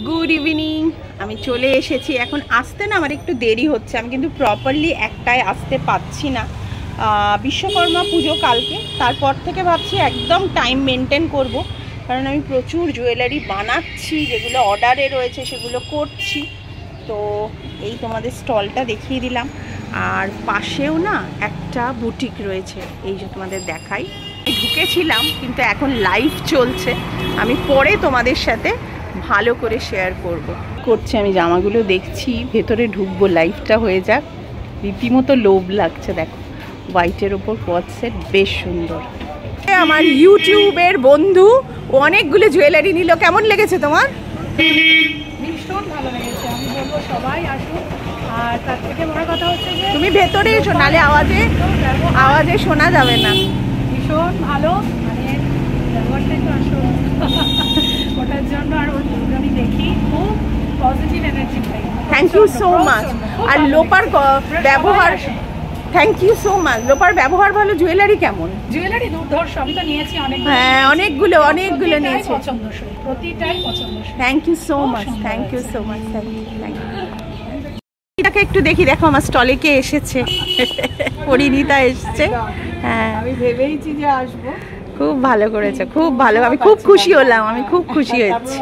Good evening. আমি চলে এসেছি। এখন আসতে না আমার একটু দেরি হচ্ছে, আমি কিন্তু প্রপারলি একটায় আসতে পারছি না। বিশ্বকর্মা পুজো কালকে, তারপর থেকে ভাবছি একদম টাইম মেনটেন করব, কারণ আমি প্রচুর জুয়েলারি বানাচ্ছি, যেগুলো অর্ডারে রয়েছে সেগুলো করছি। তো এই তোমাদের স্টলটা দেখিয়ে দিলাম। আর পাশেও না একটা বুটিক রয়েছে, এই যে তোমাদের দেখাই। ঢুকেছিলাম কিন্তু এখন লাইভ চলছে, আমি পরে তোমাদের সাথে ভালো করে শেয়ার করছি। আমি জামাগুলো দেখছি, ভেতরে ঢুকবো, লাইভটা হয়ে যাক। রীতিমতো লোভ লাগছে, দেখো হোয়াইটের ওপর কট সেট, বেশ সুন্দর। আমার ইউটিউবের বন্ধু অনেকগুলো জুয়েলারি নিল, কেমন লেগেছে তোমার? ভীষণ ভালো লেগেছে, আমি বলবো সবাই আসুন। আর তার থেকে বড় কথা হচ্ছে যে তুমি ভেতরে এসো, নালে আওয়াজে শোনা যাবে না। ভীষণ ভালো, মানে ব্যবহারটা একটু আসুন ওটার জন্য। আর ওর আমি দেখি খুব পজিটিভ এনার্জি পাই। Thank you so much. আর লোপার ব্যবহার, থ্যাংক ইউ সো মাচ। লোপার ব্যবহার ভালো। জুয়েলারি কেমন? জুয়েলারি দুর্ধর্ষ, আমি তো নিয়েছি অনেক। হ্যাঁ, অনেকগুলো নিয়েছি, পছন্দসই, প্রতিটাই পছন্দসই। Thank you so much, thank you so much, thank you. এটাকে একটু দেখি, দেখো আমার স্টলে কে এসেছে। পরিণীতা এসছে। হ্যাঁ, আমি ভেবেইছি যে আসবো। খুব ভালো করেছে, খুব ভালো। আমি খুব খুশি হলাম, আমি খুব খুশি হয়েছি,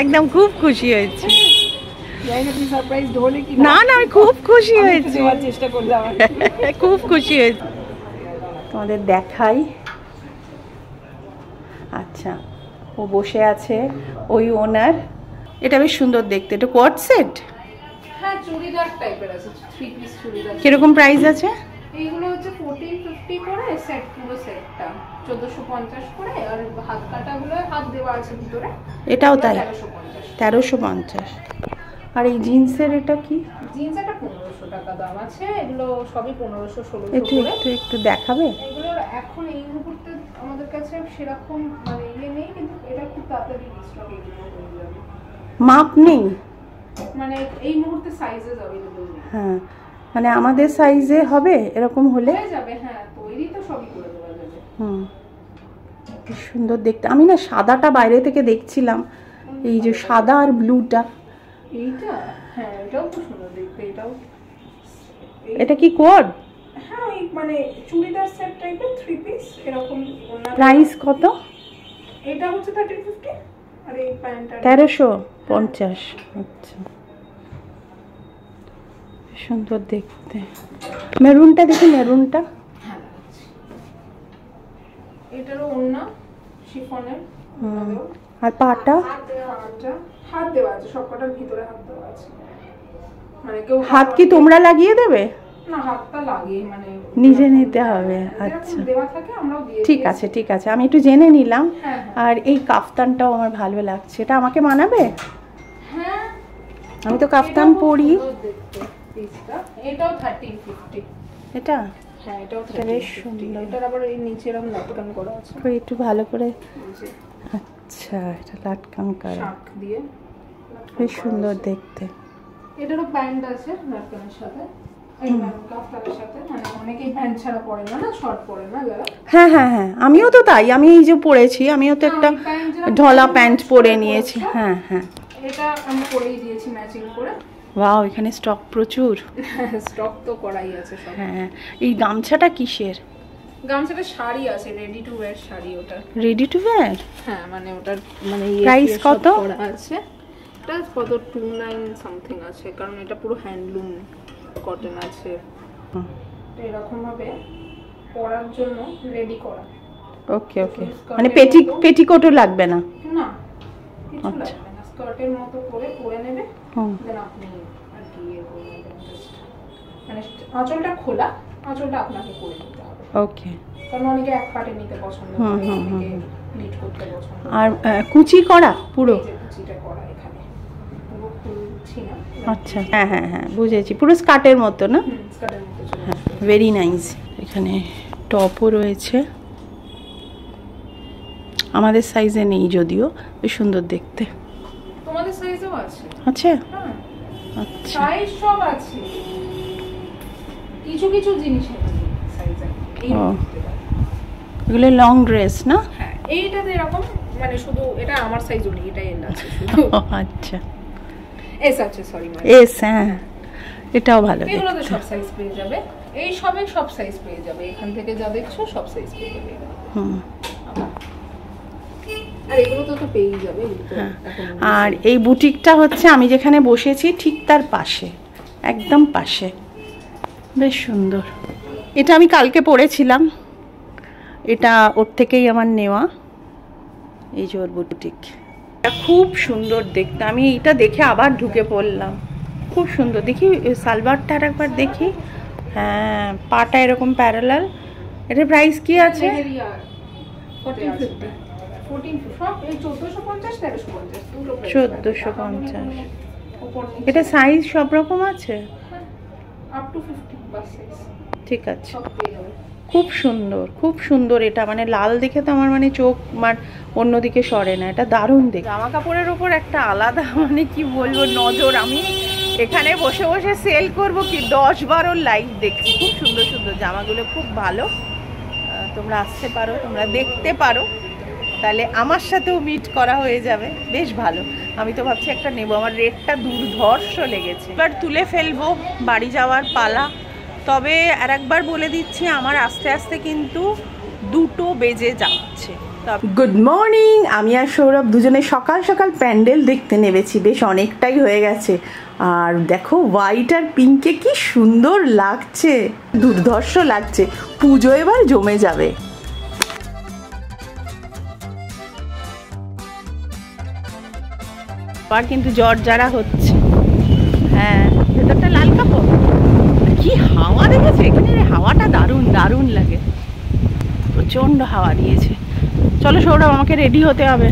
একদম খুব খুশি হয়েছি। না না, আমি খুব খুশি হয়েছি, চেষ্টা করলাম, খুব খুশি হয়েছি। তোমাদের দেখাই। আচ্ছা, ও বসে আছে, ওই ওনার। এটা বেশ সুন্দর দেখতে। এটা কোয়ার্ড সেট? হ্যাঁ, চুড়িদার টাইপের আছে, 3 পিস চুড়িদার। কিরকম প্রাইস আছে? এইগুলো হচ্ছে 1450 করে সেট, পুরো সেটটা 1450 করে। আর হাত কাটাগুলো হাত দেওয়া আছে ভিতরে, এটাও তাই? 1350। 1350। আর এই জিন্সের এটা কি? জিন্স এটা 1500 টাকা দাম আছে। এগুলো সবই 1500-1600 একটু করে। একটু দেখাবে? এগুলোর এখন এই মুহূর্তে আমাদের কাছে সেরকম মানে ইয়ে নেই, কিন্তু এটা খুব তাড়াতাড়ি স্টক এগুলো হয়ে যাবে। মাপ নেই মানে এই মুহূর্তে সাইজেস अवेलेबल নেই। হ্যাঁ, মানে আমাদের সাইজে হবে এরকম হলে? হয়ে যাবে, হ্যাঁ, তৈরি তো সবই করে দেওয়া যাবে। কি সুন্দর দেখতে। আমি না সাদাটা বাইরে থেকে দেখছিলাম, এই যে সাদা আর ব্লুটা। এইটা হ্যাঁ, এটাও খুব সুন্দর দেখতে। এটা কি কোড? হ্যাঁ, এই মানে চুড়িদার সেট টাইপের 3 পিস এরকম। প্রাইস কত? এটা হচ্ছে 1350। আর এই প্যান্টটা 1350। আচ্ছা, সুন্দর দেখতে। মেরুনটা দেখি, মেরুনটা। হ্যাঁ, এটারও ওন্না শিফনের। আর পাটা? হাত দেওয়া আছে, সবকটার ভিতরে হাত দেওয়া আছে। মানে কেউ হাত কি তোমরা লাগিয়ে দেবে? না, হাতটা লাগিয়ে মানে নিজে নিতে হবে। আচ্ছা, দেওয়া থাকে, আমরাও দিয়ে দিই। ঠিক আছে, ঠিক আছে, আমি একটু জেনে নিলাম। হ্যাঁ। আর এই কাফতানটাও আমার ভালো লাগছে, এটা আমাকে মানাবে? হ্যাঁ, আমি তো কাফতান পরি। এটাও 1350। এটা? হ্যাঁ, এটাও বেশ সুন্দর। এটার আবার এই নিচে এরকম লাটকান করা আছে, একটু ভালো করে। আচ্ছা, এটা লাটকান করা, শাক দিয়ে বেশ সুন্দর দেখতে। এটারও প্যান্ট আছে লাটকানের সাথে, এই কাফতানের সাথে। মানে অনেকেই প্যান্ট ছাড়া পরে না, শর্ট পরে না যারা। হ্যাঁ হ্যাঁ হ্যাঁ, আমিও তো তাই। আমি এই যে পরেছি, আমিও তো একটা ঢলা প্যান্ট পরে নিয়েছি। হ্যাঁ হ্যাঁ, এটা আমি পরেই দিয়েছি ম্যাচিং করে। ওয়াও, এখানে স্টক প্রচুর। স্টক তো করাই আছে সব। হ্যাঁ, এই গামছাটা কিসের? গামছাটা শাড়ি আছে, রেডি টু ওয়্যার শাড়ি। ওটা রেডি টু ওয়্যার? হ্যাঁ, মানে ওটার মানে প্রাইস কত আছে? এটা কত 29 সামথিং আছে, কারণ এটা পুরো হ্যান্ডলুম কটন আছে। এরকম ভাবে পরার জন্য রেডি করা। ওকে ওকে, মানে পেটিকোটও লাগবে না? না, কিছু লাগবে না, স্কার্টের মতো করে পরে নেবে। দেন আপনি আর কি মানে আঁচলটা খোলা, আঁচলটা আপনাকে করে নিতে হবে। ওকে, কারণ অনেকে এক পাটে নিতে পছন্দ করে, অনেকে প্লিট করতে পছন্দ করে। আর কুচি করা পুরো? এই যে কুচিটা করা এখানে পুরো খুলছি না। আচ্ছা, হ্যাঁ হ্যাঁ হ্যাঁ, বুঝেছি, পুরো স্কার্টের মতো না? স্কার্টের মতো। হ্যাঁ, ভেরি নাইস। এখানে টপও রয়েছে, আমাদের সাইজে নেই যদিও, বেশ সুন্দর দেখতে। তোমাদের সাইজও আছে? আছে? হ্যাঁ, আচ্ছা, সাইজ সব আছে, কিছু কিছু জিনিস আছে সাইজ আছে। এগুলো লং ড্রেস না? হ্যাঁ, এইটাতে এরকম মানে শুধু এটা আমার সাইজ নেই, এটা এল আছে শুধু। আচ্ছা এস আছে, সরি এস, হ্যাঁ এটাও ভালো। এগুলো তো সব সাইজ পেয়ে যাবে, এই সবে সব সাইজ পেয়ে যাবে, এখান থেকে যা দেখছো সব সাইজ পেয়ে যাবে। আর এগুলো তো পেয়েই যাবে। আর এই বুটিকটা হচ্ছে আমি যেখানে বসেছি ঠিক তার পাশে, একদম পাশে, বেশ সুন্দর। এটা আমি কালকে পরেছিলাম, এটা ওর থেকেই আমার নেওয়া। এই যে ওর বুটিক, এটা খুব সুন্দর দেখতে। আমি এটা দেখে আবার ঢুকে পড়লাম, খুব সুন্দর। দেখি সালোয়ারটা আর একবার দেখি। হ্যাঁ, পাটা এরকম প্যারালাল। এটার প্রাইস কি আছে? 1450। এটা সাইজ সব রকম আছে, ঠিক আছে। খুব সুন্দর, খুব সুন্দর। এটা মানে লাল দেখে তো আমার মানে চোখ আমার অন্যদিকে সরে না, এটা দারুণ দেখে। জামা কাপড়ের ওপর একটা আলাদা মানে কি বলবো নজর। আমি এখানে বসে বসে সেল করব কি 10-12 লাইভ দেখছি। খুব সুন্দর সুন্দর জামাগুলো, খুব ভালো। তোমরা আসতে পারো, তোমরা দেখতে পারো, তাহলে আমার সাথেও মিট করা হয়ে যাবে। বেশ ভালো। আমি তো ভাবছি একটা নেব, আমার রেটটা দুর্ধর্ষ লেগেছে। এবার তুলে ফেলবো, বাড়ি যাওয়ার পালা। তবে আর একবার বলে দিচ্ছি, আমার আস্তে আস্তে কিন্তু 2টো বেজে যাচ্ছে। Good morning. আমি আর সৌরভ দুজনে সকাল সকাল প্যান্ডেল দেখতে নেমেছি, বেশ অনেকটাই হয়ে গেছে। আর দেখো হোয়াইট আর পিঙ্কে কি সুন্দর লাগছে, দুর্ধর্ষ লাগছে। পুজো এবার জমে যাবে। আর কিন্তু জ্বর যারা হচ্ছে। হ্যাঁ, ভেতরটা লাল কাপড়। কি হাওয়া দেখেছো এখানে, হাওয়াটা দারুণ দারুণ লাগে, প্রচন্ড হাওয়া দিয়েছে। চলো সৌরভ, আমাকে রেডি হতে হবে,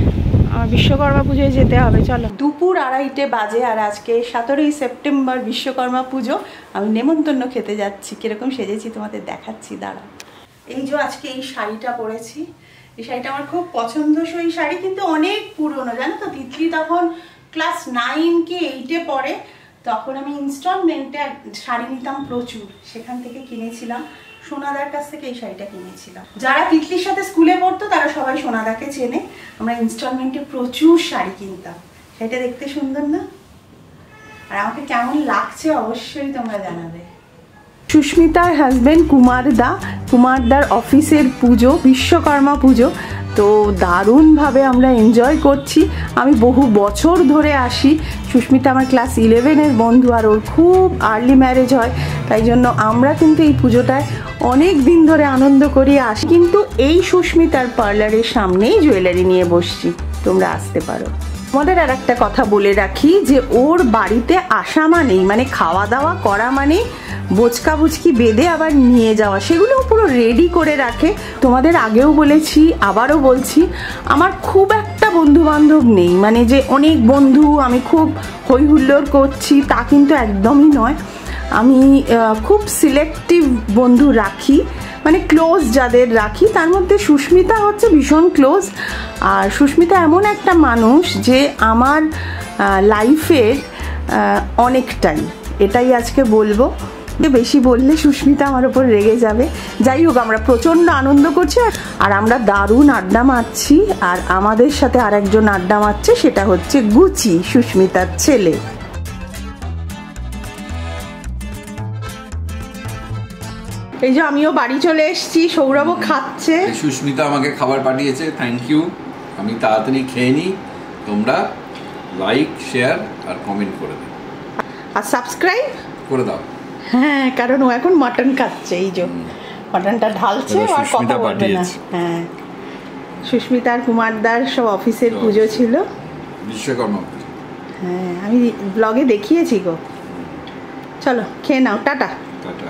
আমার বিশ্বকর্মা পুজোয় যেতে হবে। চলো। 2:30 বাজে, আর আজকে 17ই সেপ্টেম্বর বিশ্বকর্মা পুজো। আমি নেমন্তন্ন খেতে যাচ্ছি। কিরকম সেজেছি তোমাদের দেখাচ্ছি, দাঁড়া। এই যে আজকে এই শাড়িটা পরেছি, এই শাড়িটা আমার খুব পছন্দসই শাড়ি, কিন্তু অনেক পুরনো, জানো তো। তিতলি তখন ক্লাস 9 কি 8-এ পড়ে, তখন আমি ইনস্টলমেন্টে শাড়ি নিতাম প্রচুর, সেখান থেকে কিনেছিলাম। সোনাদার কাছ থেকে এই শাড়িটা কিনেছিলাম। যারা তিতলির সাথে স্কুলে পড়তো তারা সবাই সোনাদাকে চেনে। আমরা ইনস্টলমেন্টে প্রচুর শাড়ি কিনতাম। শাড়িটা দেখতে সুন্দর না? আর আমাকে কেমন লাগছে অবশ্যই তোমরা জানাবে। সুস্মিতার হাজবেন্ড কুমারদার অফিসের পুজো, বিশ্বকর্মা পুজো, তো দারুণভাবে আমরা এনজয় করছি। আমি বহু বছর ধরে আসি। সুস্মিতা আমার ক্লাস 11-এর বন্ধু, আর ওর খুব আর্লি ম্যারেজ হয়, তাই জন্য আমরা কিন্তু এই পুজোটায় অনেক দিন ধরে আনন্দ করি আসি। কিন্তু এই সুস্মিতার পার্লারের সামনেই জুয়েলারি নিয়ে বসছি, তোমরা আসতে পারো। আমাদের আর একটা কথা বলে রাখি, যে ওর বাড়িতে আসা মানেই, মানে খাওয়া দাওয়া করা মানেই বোচকা বুচকি বেঁধে আবার নিয়ে যাওয়া, সেগুলো পুরো রেডি করে রাখে। তোমাদের আগেও বলেছি, আবারও বলছি, আমার খুব একটা বন্ধু বান্ধব নেই, মানে যে অনেক বন্ধু আমি খুব হই হুল্লোড় করছি তা কিন্তু একদমই নয়। আমি খুব সিলেক্টিভ বন্ধু রাখি, মানে ক্লোজ যাদের রাখি, তার মধ্যে সুস্মিতা হচ্ছে ভীষণ ক্লোজ। আর সুস্মিতা এমন একটা মানুষ যে আমার লাইফের অনেকটাই, এটাই আজকে বলবো। বেশি বললে সুস্মিতা আমার ওপর রেগে যাবে। যাই হোক, আমরা প্রচণ্ড আনন্দ করছি, আর আমরা দারুণ আড্ডা মারছি। আর আমাদের সাথে আর একজন আড্ডা মারছে, সেটা হচ্ছে গুচি, সুস্মিতার ছেলে। এই যে আমিও বাড়ি চলে এসেছি, সৌরভও খাচ্ছে। সুস্মিতা আমাকে খাবার পাঠিয়েছে, থ্যাংক ইউ। আমি তাড়াতাড়ি খেয়ে নিই, তোমরা লাইক, শেয়ার আর কমেন্ট করে দাও, আর সাবস্ক্রাইব করে দাও। হ্যাঁ, কারণ ও এখন মাটন খাচ্ছে, এই যে মাটনটা ঢালছে, আর কথা বলবে না। হ্যাঁ, সুস্মিতা আর কুমারদার সব অফিসের পুজো ছিল, বিশ্বকর্মা পুজো। হ্যাঁ, আমি ব্লগে দেখিয়েছি গো। চলো খেয়ে নাও, টাটা। টাটা।